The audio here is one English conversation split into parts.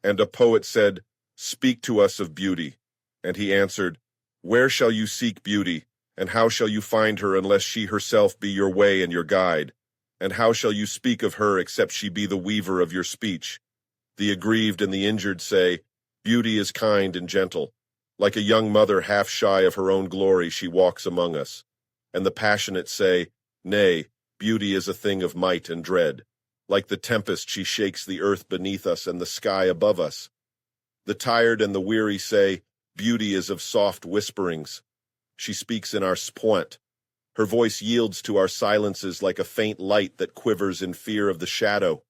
And a poet said, "Speak to us of beauty." And he answered, "Where shall you seek beauty, and how shall you find her unless she herself be your way and your guide? And how shall you speak of her except she be the weaver of your speech?" The aggrieved and the injured say, "Beauty is kind and gentle. Like a young mother half shy of her own glory, she walks among us." And the passionate say, "Nay, beauty is a thing of might and dread. Like the tempest, she shakes the earth beneath us and the sky above us." The tired and the weary say, "Beauty is of soft whisperings. She speaks in our point. Her voice yields to our silences like a faint light that quivers in fear of the shadow."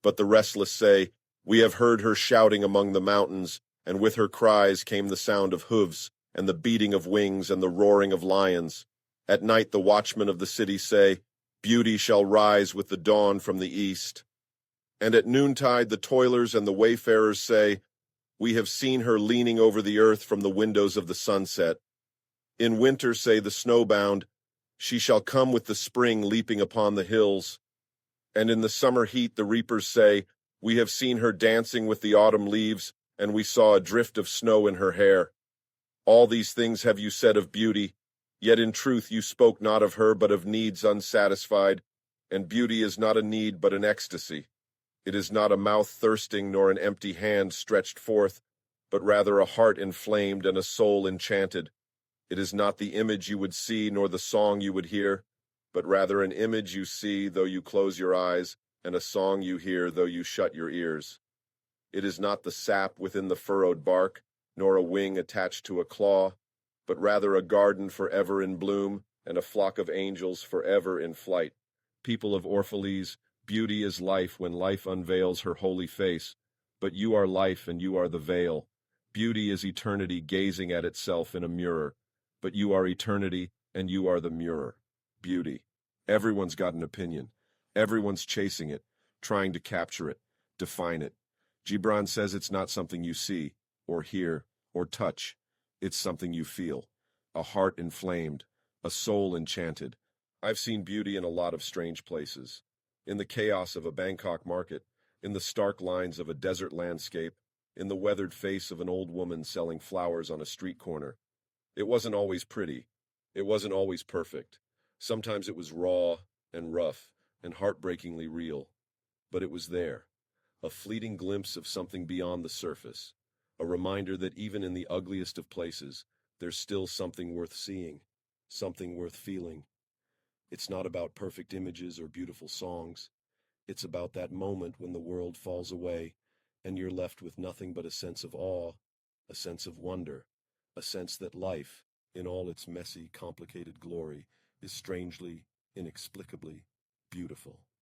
But the restless say, "We have heard her shouting among the mountains, and with her cries came the sound of hooves, and the beating of wings, and the roaring of lions." At night the watchmen of the city say, "Beauty shall rise with the dawn from the east." And at noontide the toilers and the wayfarers say, "We have seen her leaning over the earth from the windows of the sunset." In winter say the snowbound, "She shall come with the spring leaping upon the hills." And in the summer heat the reapers say, "We have seen her dancing with the autumn leaves, and we saw a drift of snow in her hair." All these things have you said of beauty, yet in truth you spoke not of her but of needs unsatisfied, and beauty is not a need but an ecstasy. It is not a mouth thirsting nor an empty hand stretched forth, but rather a heart inflamed and a soul enchanted. It is not the image you would see nor the song you would hear, but rather an image you see though you close your eyes, and a song you hear though you shut your ears. It is not the sap within the furrowed bark, nor a wing attached to a claw, but rather a garden forever in bloom, and a flock of angels forever in flight. People of Orphalese, beauty is life when life unveils her holy face, but you are life and you are the veil. Beauty is eternity gazing at itself in a mirror, but you are eternity and you are the mirror. Beauty. Everyone's got an opinion. Everyone's chasing it, trying to capture it, define it. Gibran says it's not something you see, or hear, or touch. It's something you feel. A heart inflamed, a soul enchanted. I've seen beauty in a lot of strange places. In the chaos of a Bangkok market, in the stark lines of a desert landscape, in the weathered face of an old woman selling flowers on a street corner. It wasn't always pretty. It wasn't always perfect. Sometimes it was raw and rough and heartbreakingly real. But it was there. A fleeting glimpse of something beyond the surface. A reminder that even in the ugliest of places, there's still something worth seeing, something worth feeling. It's not about perfect images or beautiful songs. It's about that moment when the world falls away and you're left with nothing but a sense of awe, a sense of wonder, a sense that life, in all its messy, complicated glory, is strangely, inexplicably beautiful.